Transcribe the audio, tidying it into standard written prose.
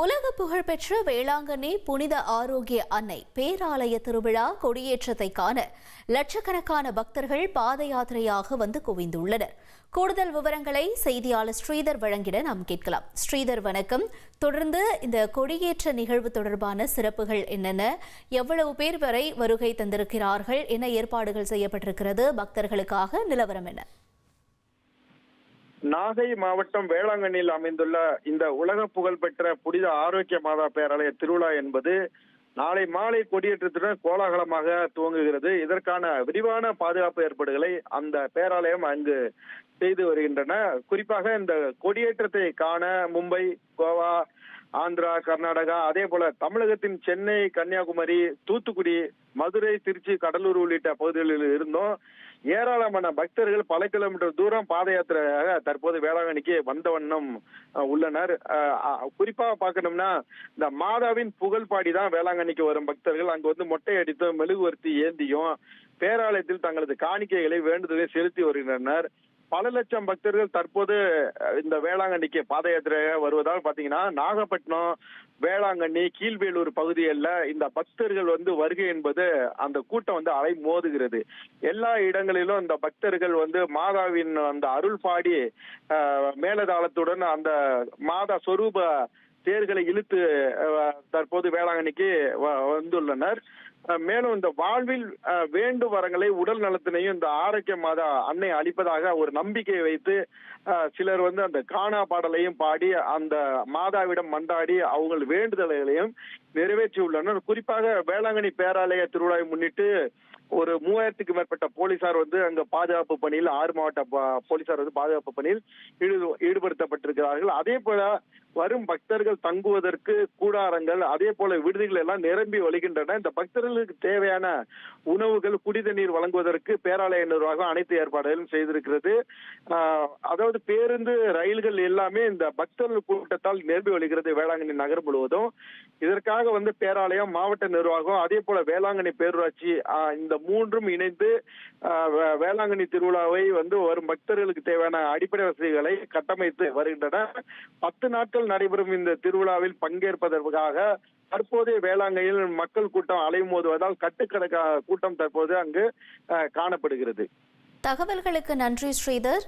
உலக புகழ்பெற்ற வேளாங்கண்ணி புனித ஆரோக்கிய அன்னை பேராலய திருவிழா கொடியேற்றத்தை காண லட்சக்கணக்கான பக்தர்கள் பாத யாத்திரையாக வந்து குவிந்துள்ளனர். கூடுதல் விவரங்களை செய்தியாளர் ஸ்ரீதர் வழங்கிட நாம் கேட்கலாம். ஸ்ரீதர், வணக்கம். தொடர்ந்து இந்த கொடியேற்ற நிகழ்வு தொடர்பான சிறப்புகள் என்னென்ன, எவ்வளவு பேர் வரை வருகை தந்திருக்கிறார்கள், என்ன ஏற்பாடுகள் செய்யப்பட்டிருக்கிறது, பக்தர்களுக்காக நிலவரம் என்ன? நாகை மாவட்டம் வேளாங்கண்ணியில் அமைந்துள்ள இந்த உலக புகழ்பெற்ற புனித ஆரோக்கிய மாதா பேராலய திருவிழா என்பது நாளை மாலை கொடியேற்றத்துடன் கோலாகலமாக துவங்குகிறது. இதற்கான விரிவான பாதுகாப்பு ஏற்பாடுகளை அந்த பேராலயம் அங்கு செய்து வருகின்றன. குறிப்பாக இந்த கொடியேற்றத்தை காண மும்பை, கோவா, ஆந்திரா, கர்நாடகா, அதே போல தமிழகத்தின் சென்னை, கன்னியாகுமரி, தூத்துக்குடி, மதுரை, திருச்சி, கடலூர் உள்ளிட்ட பகுதிகளில் இருந்தும் ஏராளமான பக்தர்கள் பல கிலோமீட்டர் தூரம் பாத யாத்திரையாக தற்போது வேளாங்கண்ணிக்கு வந்த வண்ணம் உள்ளனர். குறிப்பாக பார்க்கணும்னா இந்த மாதாவின் புகழ் பாடிதான் வேளாங்கண்ணிக்கு வரும் பக்தர்கள் அங்கு வந்து மொட்டை அடித்தும் மெழுகுவர்த்தி ஏந்தியும் பேராலயத்தில் தங்களது காணிக்கைகளை வேண்டுதலை செலுத்தி வருகின்றனர். பல லட்சம் பக்தர்கள் தற்போது இந்த வேளாங்கண்ணிக்கு பாத யாத்திரையாக வருவதால் பாத்தீங்கன்னா நாகப்பட்டினம், வேளாங்கண்ணி, கீழ்வேலூர் பகுதிகளில் இந்த பக்தர்கள் வந்து வருகை என்பது அந்த கூட்டம் வந்து அலை மோதுகிறது. எல்லா இடங்களிலும் இந்த பக்தர்கள் வந்து மாதாவின் அந்த அருள் பாடி மேலதாளத்துடன் அந்த மாதா சொரூப தேர்களை இழுத்து தற்போது வேளாங்கண்ணிக்கு வந்துள்ளனர். மேலும் இந்த வாழ்வில் வேண்டு வரங்களை உடல் நலத்தினையும் இந்த ஆரோக்கிய மாதா அன்னை அளிப்பதாக ஒரு நம்பிக்கையை வைத்து சிலர் வந்து அந்த காணா பாடலையும் பாடி அந்த மாதாவிடம் மன்றாடி அவங்க வேண்டுதல்களையும் நிறைவேற்றியுள்ளனர். குறிப்பாக வேளாங்கண்ணி பேராலய திருவிழாவை முன்னிட்டு ஒரு 3000க்கும் மேற்பட்ட போலீசார் வந்து அங்க பாதுகாப்பு பணியில் 6 மாவட்ட போலீசார் வந்து பாதுகாப்பு பணியில் ஈடுபடுத்தப்பட்டிருக்கிறார்கள். அதே போல வரும் பக்தர்கள் தங்குவதற்கு கூடாரங்கள், அதே போல விடுதிகள் எல்லாம் நிரம்பி வழிகின்றன. இந்த பக்தர்களுக்கு தேவையான உணவுகள், குடிதண்ணீர் வழங்குவதற்கு பேராலய நிர்வாகம் அனைத்து ஏற்பாடுகளும் செய்திருக்கிறது. அதாவது பேருந்து, ரயில்கள் எல்லாமே இந்த பக்தர்கள் கூட்டத்தால் நிரம்பி வழிகிறது வேளாங்கண்ணி நகர் முழுவதும். இதற்காக வந்து பேராலயம், மாவட்ட நிர்வாகம், அதே போல வேளாங்கண்ணி பேரூராட்சி இந்த மூன்றும் இணைந்து வேளாங்கண்ணி திருவிழாவை வந்து வரும் பக்தர்களுக்கு தேவையான அடிப்படை வசதிகளை கட்டமைத்து வருகின்றன. 10 நாட்கள் நடைபெறும் இந்த திருவிழாவில் பங்கேற்பதற்காக தற்போதைய வேளாங்கண்ணியில் மக்கள் கூட்டம் அலைமோதுவதால் கட்டுக்கடங்காத கூட்டம் தற்போது அங்கு காணப்படுகிறது. தகவல்களுக்கு நன்றி ஸ்ரீதர்.